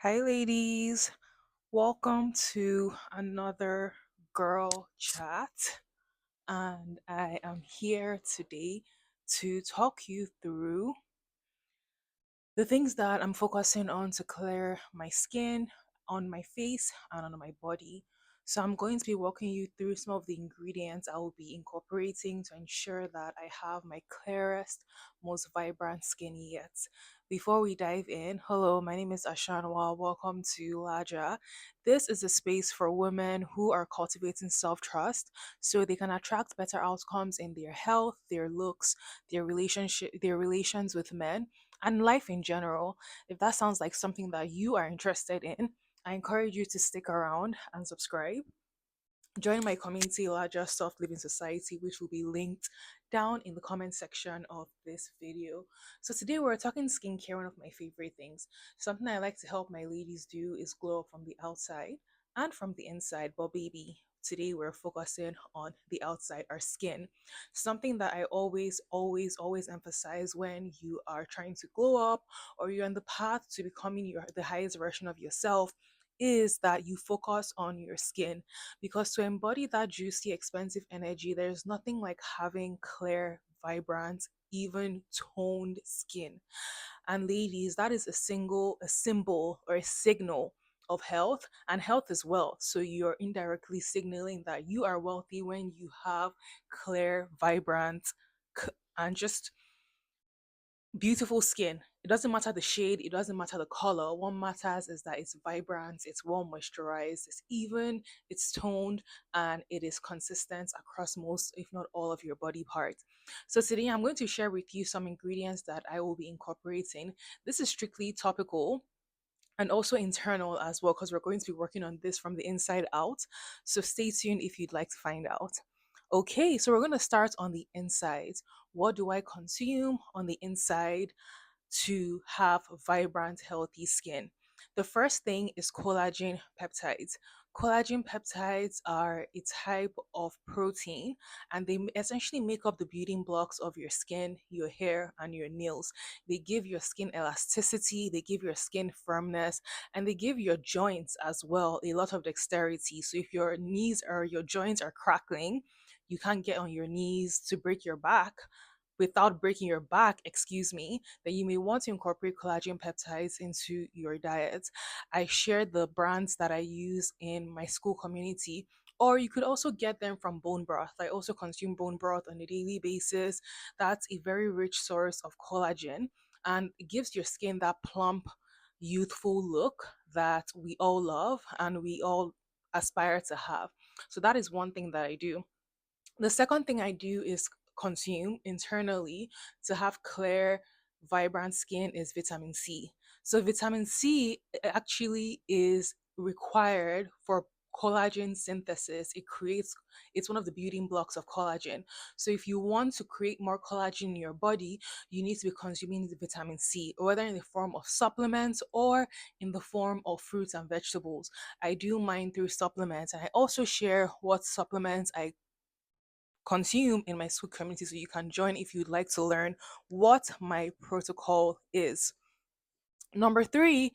Hi, ladies. Welcome to another girl chat. And I am here today to talk you through the things that I'm focusing on to clear my skin, on my face, and on my body. So, I'm going to be walking you through some of the ingredients I will be incorporating to ensure that I have my clearest, most vibrant skin yet. Before we dive in, hello, my name is Ashanwa. Welcome to LAJA. This is a space for women who are cultivating self trust so they can attract better outcomes in their health, their looks, their relations with men and life in general. If that sounds like something that you are interested in, I encourage you to stick around and subscribe. Join my community, LAJA Soft Living Society, which will be linked down in the comment section of this video. So today we're talking skincare, one of my favorite things. Something I like to help my ladies do is glow up from the outside and from the inside. But baby, today we're focusing on the outside, our skin. Something that I always emphasize when you are trying to glow up or you're on the path to becoming the highest version of yourself is that you focus on your skin, because to embody that juicy, expensive energy, there's nothing like having clear, vibrant, even toned skin. And ladies, that is a symbol, or a signal of health, and health is wealth. So you're indirectly signaling that you are wealthy when you have clear, vibrant, and just beautiful skin. It doesn't matter the shade, it doesn't matter the color. What matters is that it's vibrant, it's well moisturized, it's even, it's toned, and it is consistent across most, if not all, of your body parts. So today I'm going to share with you some ingredients that I will be incorporating. This is strictly topical and also internal as well, because we're going to be working on this from the inside out. So stay tuned if you'd like to find out. Okay, so we're going to start on the inside. What do I consume on the inside to have vibrant, healthy skin? The first thing is collagen peptides. Collagen peptides are a type of protein, and they essentially make up the building blocks of your skin, your hair, and your nails. They give your skin elasticity, they give your skin firmness, and they give your joints as well a lot of dexterity. So if your knees or your joints are crackling, you can't get on your knees to break your back without breaking your back, excuse me, then you may want to incorporate collagen peptides into your diet. I share the brands that I use in my school community, or you could also get them from bone broth. I also consume bone broth on a daily basis. That's a very rich source of collagen, and it gives your skin that plump, youthful look that we all love and we all aspire to have. So that is one thing that I do. The second thing I do is consume internally to have clear, vibrant skin is vitamin C. So, vitamin C actually is required for collagen synthesis. It's one of the building blocks of collagen. So, if you want to create more collagen in your body, you need to be consuming the vitamin C, whether in the form of supplements or in the form of fruits and vegetables. I do mine through supplements, and I also share what supplements I consume in my school community, so you can join if you'd like to learn what my protocol is. Number three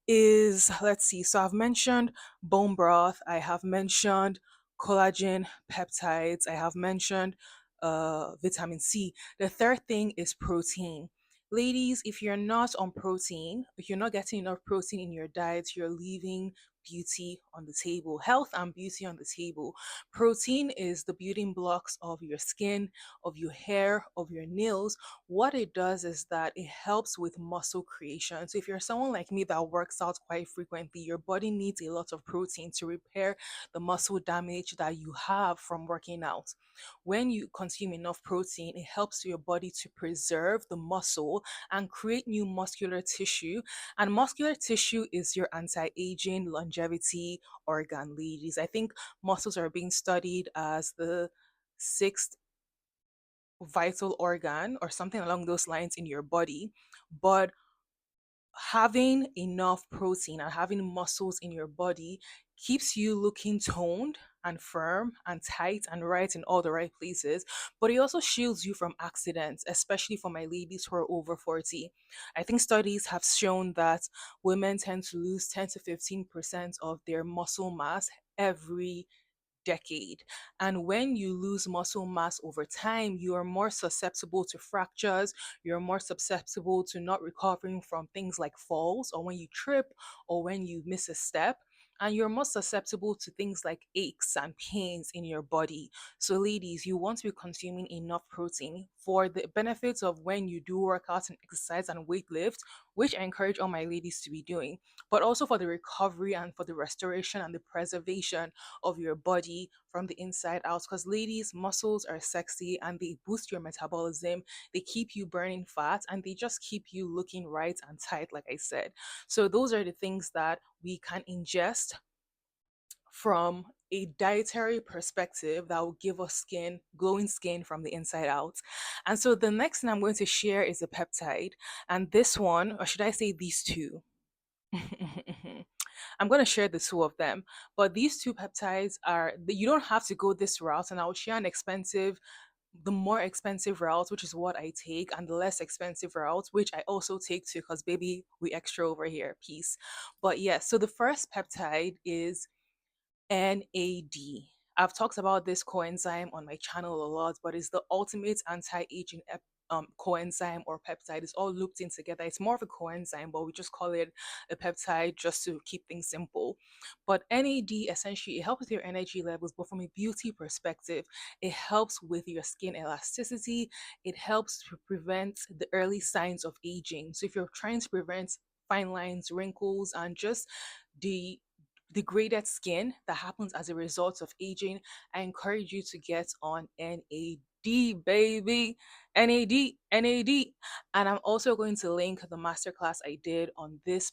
is, let's see, so I've mentioned bone broth, I have mentioned collagen peptides, I have mentioned vitamin C. The third thing is protein. Ladies, if you're not on protein, if you're not getting enough protein in your diet, you're leaving beauty on the table, health and beauty on the table. Protein is the building blocks of your skin, of your hair, of your nails. What it does is that it helps with muscle creation. So if you're someone like me that works out quite frequently, your body needs a lot of protein to repair the muscle damage that you have from working out. When you consume enough protein, it helps your body to preserve the muscle and create new muscular tissue. And muscular tissue is your anti-aging longevity organ, ladies. I think muscles are being studied as the sixth vital organ or something along those lines in your body. But having enough protein and having muscles in your body keeps you looking toned and firm and tight and right in all the right places, but it also shields you from accidents, especially for my ladies who are over 40. I think studies have shown that women tend to lose 10 to 15% of their muscle mass every decade. And when you lose muscle mass over time, you are more susceptible to fractures, you're more susceptible to not recovering from things like falls or when you trip or when you miss a step. And you're more susceptible to things like aches and pains in your body. So, ladies, you want to be consuming enough protein for the benefits of when you do work out and exercise and weight lift, which I encourage all my ladies to be doing, but also for the recovery and for the restoration and the preservation of your body from the inside out. Because ladies, muscles are sexy and they boost your metabolism, they keep you burning fat, and they just keep you looking right and tight, like I said. So those are the things that we can ingest from a dietary perspective that will give us skin, glowing skin from the inside out. And so the next thing I'm going to share is a peptide. And this one, or should I say these two? I'm going to share the two of them. But these two peptides are, you don't have to go this route. And I will share the more expensive route, which is what I take, and the less expensive route, which I also take too, because baby, we extra over here. Peace. But yes, so the first peptide is NAD. I've talked about this coenzyme on my channel a lot, but it's the ultimate anti-aging coenzyme or peptide. It's all looped in together. It's more of a coenzyme, but we just call it a peptide just to keep things simple. But NAD essentially it helps with your energy levels, but from a beauty perspective, it helps with your skin elasticity. It helps to prevent the early signs of aging. So if you're trying to prevent fine lines, wrinkles, and just the degraded skin that happens as a result of aging, I encourage you to get on NAD, baby. NAD, NAD. And I'm also going to link the masterclass I did on this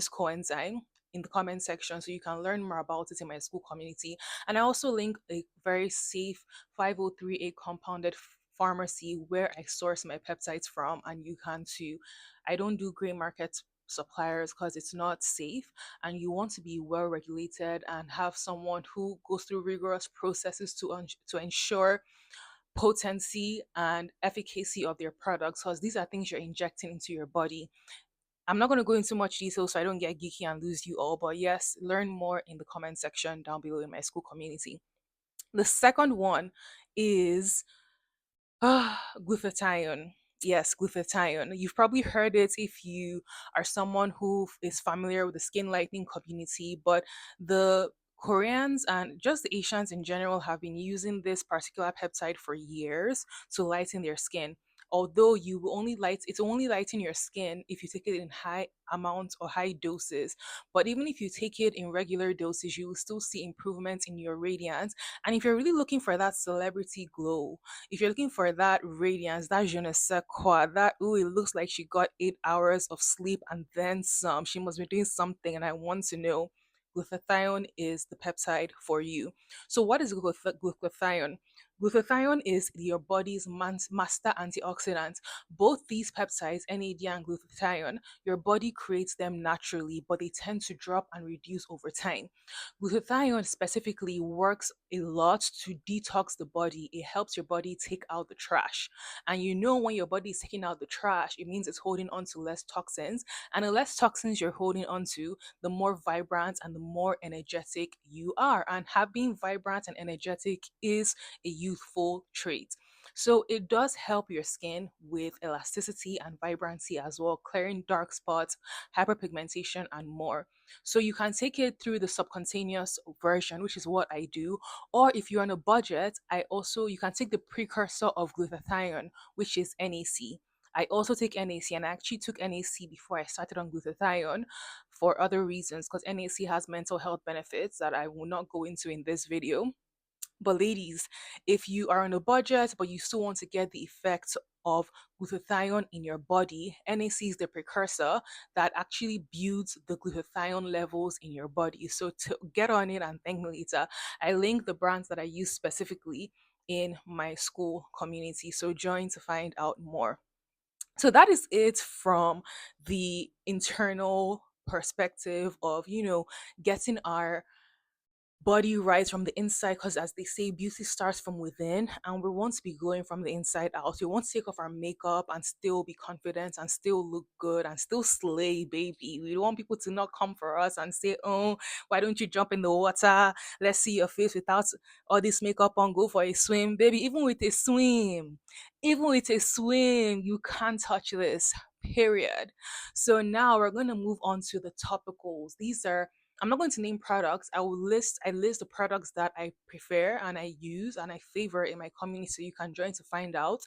coenzyme in the comment section so you can learn more about it in my school community. And I also link a very safe 503A compounded pharmacy where I source my peptides from, and you can too. I don't do gray market suppliers because it's not safe, and you want to be well regulated and have someone who goes through rigorous processes to ensure potency and efficacy of their products, because these are things you're injecting into your body. I'm not going to go into much detail so I don't get geeky and lose you all, but yes, learn more in the comment section down below in my school community. The second one is glutathione. Yes, glutathione. You've probably heard it if you are someone who is familiar with the skin lightening community, but the Koreans and just the Asians in general have been using this particular peptide for years to lighten their skin. Although it's only lighten your skin if you take it in high amounts or high doses. But even if you take it in regular doses, you will still see improvements in your radiance. And if you're really looking for that celebrity glow, if you're looking for that radiance, that je ne sais quoi, that, ooh, it looks like she got 8 hours of sleep and then some, she must be doing something, and I want to know, glutathione is the peptide for you. So, what is glutathione? Glutathione is your body's master antioxidant. Both these peptides, NAD and glutathione, your body creates them naturally, but they tend to drop and reduce over time. Glutathione specifically works a lot to detox the body. It helps your body take out the trash. And you know, when your body is taking out the trash, it means it's holding on to less toxins. And the less toxins you're holding on to, the more vibrant and the more energetic you are. And being vibrant and energetic is a youthful trait. So it does help your skin with elasticity and vibrancy as well, clearing dark spots, hyperpigmentation, and more. So you can take it through the subcutaneous version, which is what I do. Or if you're on a budget, you can take the precursor of glutathione, which is NAC. I also take NAC, and I actually took NAC before I started on glutathione for other reasons, because NAC has mental health benefits that I will not go into in this video. But ladies, if you are on a budget but you still want to get the effects of glutathione in your body, NAC is the precursor that actually builds the glutathione levels in your body. So to get on it and thank me later, I link the brands that I use specifically in my school community. So join to find out more. So that is it from the internal perspective of, getting our body right from the inside, because as they say, beauty starts from within, and we want to be glowing from the inside out. We want to take off our makeup and still be confident and still look good and still slay, baby. We don't want people to not come for us and say, oh, why don't you jump in the water, let's see your face without all this makeup on, go for a swim, baby. Even with a swim you can't touch this, period. So now we're going to move on to the topicals. These are, I'm not going to name products. I list the products that I prefer and I use and I favor in my community, so you can join to find out.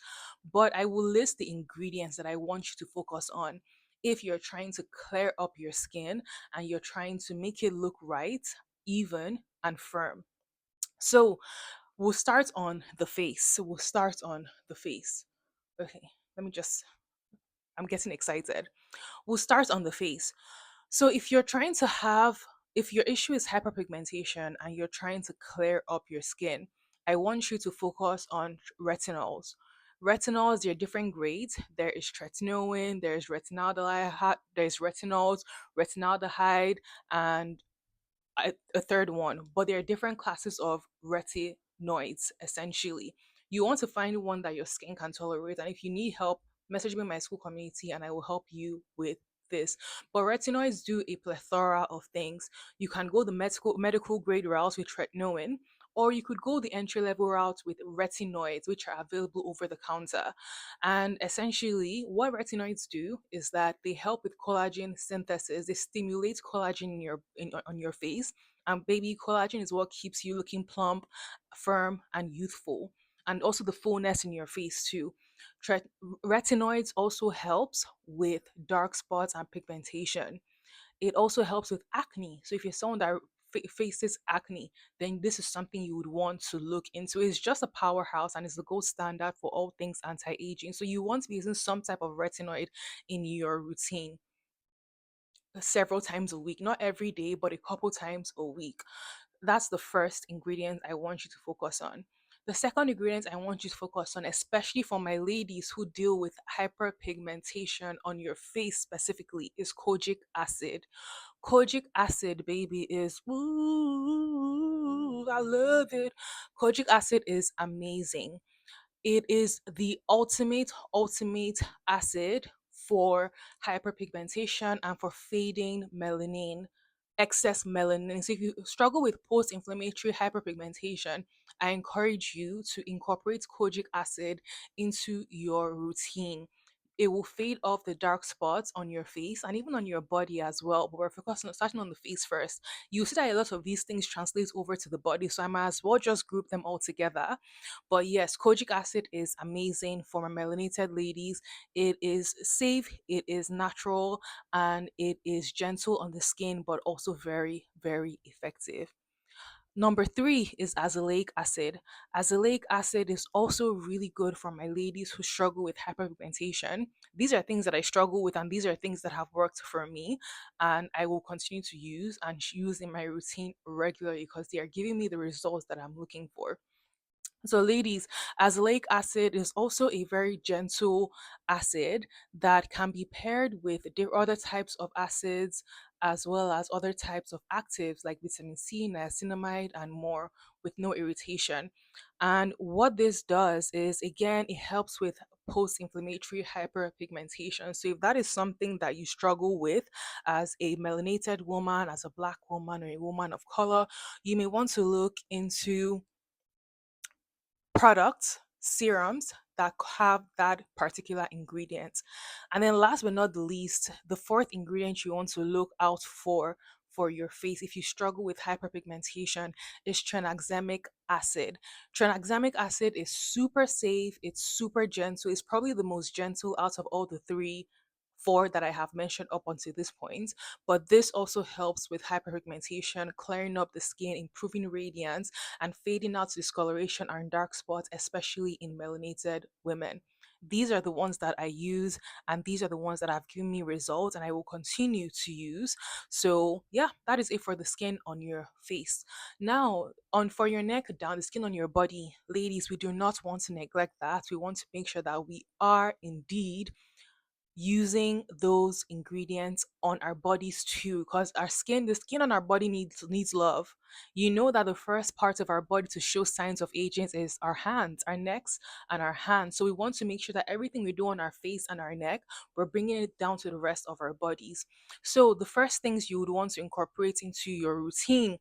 But I will list the ingredients that I want you to focus on if you're trying to clear up your skin and you're trying to make it look right, even, and firm. So we'll start on the face. Okay, let me just, I'm getting excited. We'll start on the face. So if your issue is hyperpigmentation and you're trying to clear up your skin, I want you to focus on retinols. Retinols, there are different grades. There is tretinoin, there's retinaldehyde, there's retinols, retinaldehyde, and a third one, but there are different classes of retinoids essentially. You want to find one that your skin can tolerate, and if you need help, message me in my school community and I will help you with this. But retinoids do a plethora of things. You can go the medical grade route with tretinoin, or you could go the entry level route with retinoids, which are available over the counter. And essentially, what retinoids do is that they help with collagen synthesis. They stimulate collagen on your face. And baby, collagen is what keeps you looking plump, firm, and youthful. And also the fullness in your face too. Tre- Retinoids also helps with dark spots and pigmentation. It also helps with acne. So if you're someone that faces acne, then this is something you would want to look into. It's just a powerhouse and it's the gold standard for all things anti-aging. So you want to be using some type of retinoid in your routine several times a week, not every day, but a couple times a week. That's the first ingredient I want you to focus on. The second ingredient I want you to focus on, especially for my ladies who deal with hyperpigmentation on your face specifically, is kojic acid. Kojic acid, baby, is ooh, I love it. Kojic acid is amazing. It is the ultimate acid for hyperpigmentation and for fading melanin, excess melanin. So if you struggle with post-inflammatory hyperpigmentation, I encourage you to incorporate kojic acid into your routine. It will fade off the dark spots on your face and even on your body as well. But we're focusing on starting on the face first. You see that a lot of these things translate over to the body, so I might as well just group them all together. But yes, kojic acid is amazing for my melanated ladies. It is safe, it is natural, and it is gentle on the skin, but also very, very effective. Number three is azelaic acid. Azelaic acid is also really good for my ladies who struggle with hyperpigmentation. These are things that I struggle with, and these are things that have worked for me, and I will continue to use and use in my routine regularly because they are giving me the results that I'm looking for. So, ladies, azelaic acid is also a very gentle acid that can be paired with other types of acids as well as other types of actives like vitamin C, niacinamide, and more with no irritation. And what this does is, again, it helps with post inflammatory hyperpigmentation. So, if that is something that you struggle with as a melanated woman, as a black woman, or a woman of color, you may want to look into products, serums that have that particular ingredient. And then last but not the least, the fourth ingredient you want to look out for your face if you struggle with hyperpigmentation is tranexamic acid. Tranexamic acid is super safe, it's super gentle. It's probably the most gentle out of all the four that I have mentioned up until this point. But this also helps with hyperpigmentation, clearing up the skin, improving radiance, and fading out discoloration and dark spots, especially in melanated women. These are the ones that I use, and these are the ones that have given me results, and I will continue to use. So, yeah, that is it for the skin on your face. Now, on for your neck down, the skin on your body, ladies, we do not want to neglect that. We want to make sure that we are indeed using those ingredients on our bodies too, because the skin on our body needs love. You know that the first part of our body to show signs of aging is our hands, our necks, and our hands. So we want to make sure that everything we do on our face and our neck, we're bringing it down to the rest of our bodies. So the first things you would want to incorporate into your routine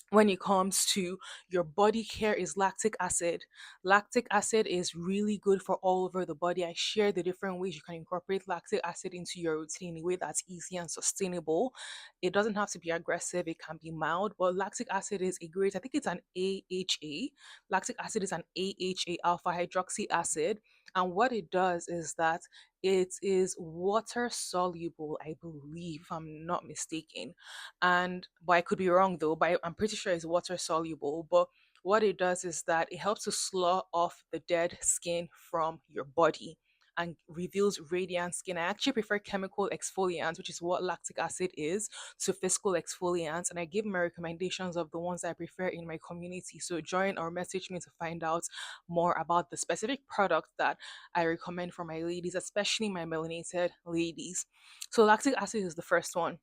when it comes to your body care is lactic acid. Lactic acid is really good for all over the body. I share the different ways you can incorporate lactic acid into your routine in a way that's easy and sustainable. It doesn't have to be aggressive, it can be mild, but lactic acid is a great, I think it's an AHA. Lactic acid is an AHA, alpha hydroxy acid. And what it does is that it is water soluble, I believe, if I'm not mistaken. And but I could be wrong though, but I'm pretty sure it's water soluble. But what it does is that it helps to slough off the dead skin from your body and reveals radiant skin. I actually prefer chemical exfoliants, which is what lactic acid is, to physical exfoliants. And I give my recommendations of the ones I prefer in my community. So join or message me to find out more about the specific product that I recommend for my ladies, especially my melanated ladies. So lactic acid is the first one.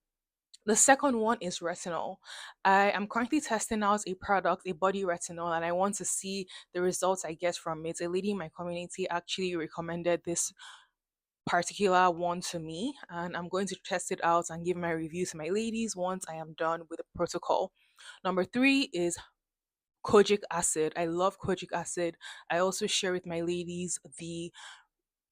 The second one is retinol. I am currently testing out a product, a body retinol, and I want to see the results I get from it. A lady in my community actually recommended this particular one to me, and I'm going to test it out and give my review to my ladies once I am done with the protocol. Number three is kojic acid. I love kojic acid. I also share with my ladies the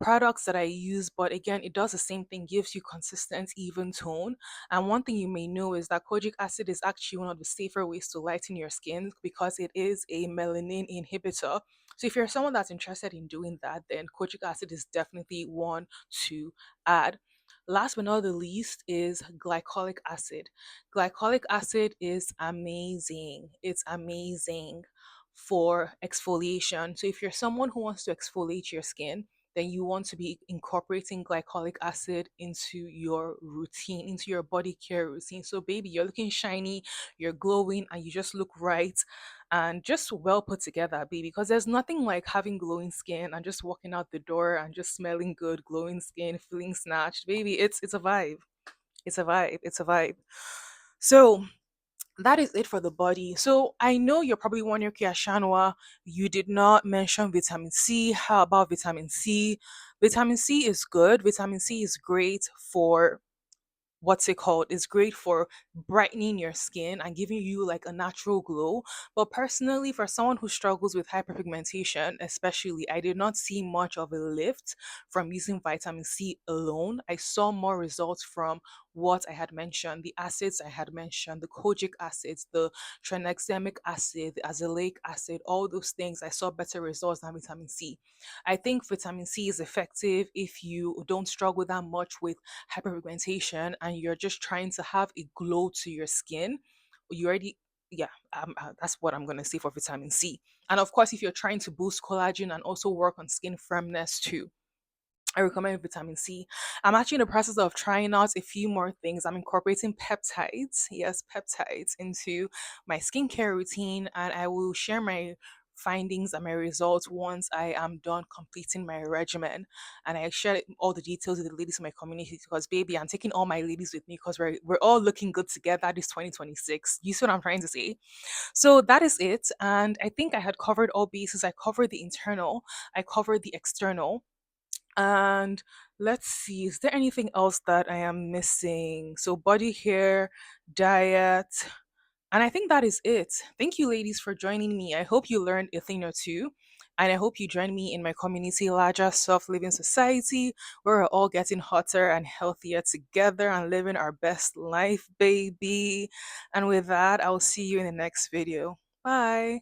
products that I use, but again, it does the same thing, gives you consistent, even tone. And one thing you may know is that kojic acid is actually one of the safer ways to lighten your skin because it is a melanin inhibitor. So if you're someone that's interested in doing that, then kojic acid is definitely one to add. Last but not the least is glycolic acid. Glycolic acid is amazing. It's amazing for exfoliation. So if you're someone who wants to exfoliate your skin, then you want to be incorporating glycolic acid into your routine, into your body care routine. So, baby, you're looking shiny, you're glowing, and you just look right and just well put together, baby. Because there's nothing like having glowing skin and just walking out the door and just smelling good, glowing skin, feeling snatched, baby. It's a vibe. It's a vibe. It's a vibe. So, that is it for the body. So I know you're probably wondering, okay, Ashanwa, you did not mention vitamin C. How about vitamin C? Vitamin C is good. Vitamin C is great for what's it called, is great for brightening your skin and giving you like a natural glow. But personally, for someone who struggles with hyperpigmentation, especially, I did not see much of a lift from using vitamin C alone. I saw more results from what I had mentioned, the acids I had mentioned, the kojic acids, the tranexamic acid, the azelaic acid, all those things. I saw better results than vitamin C. I think vitamin C is effective if you don't struggle that much with hyperpigmentation and you're just trying to have a glow to your skin. You already, yeah, that's what I'm going to say for vitamin C. And of course, if you're trying to boost collagen and also work on skin firmness too, I recommend vitamin C. I'm actually in the process of trying out a few more things. I'm incorporating peptides, yes, peptides, into my skincare routine, and I will share my findings and my results once I am done completing my regimen. And I share all the details with the ladies in my community because, baby, I'm taking all my ladies with me because we're all looking good together this 2026. You see what I'm trying to say? So that is it. And I think I had covered all bases. I covered the internal, I covered the external, and let's see, is there anything else that I am missing? So, body hair, diet, and I think that is it. Thank you, ladies, for joining me. I hope you learned a thing or two. And I hope you join me in my community, LAJA Soft Living Society, where we're all getting hotter and healthier together and living our best life, baby. And with that, I'll see you in the next video. Bye.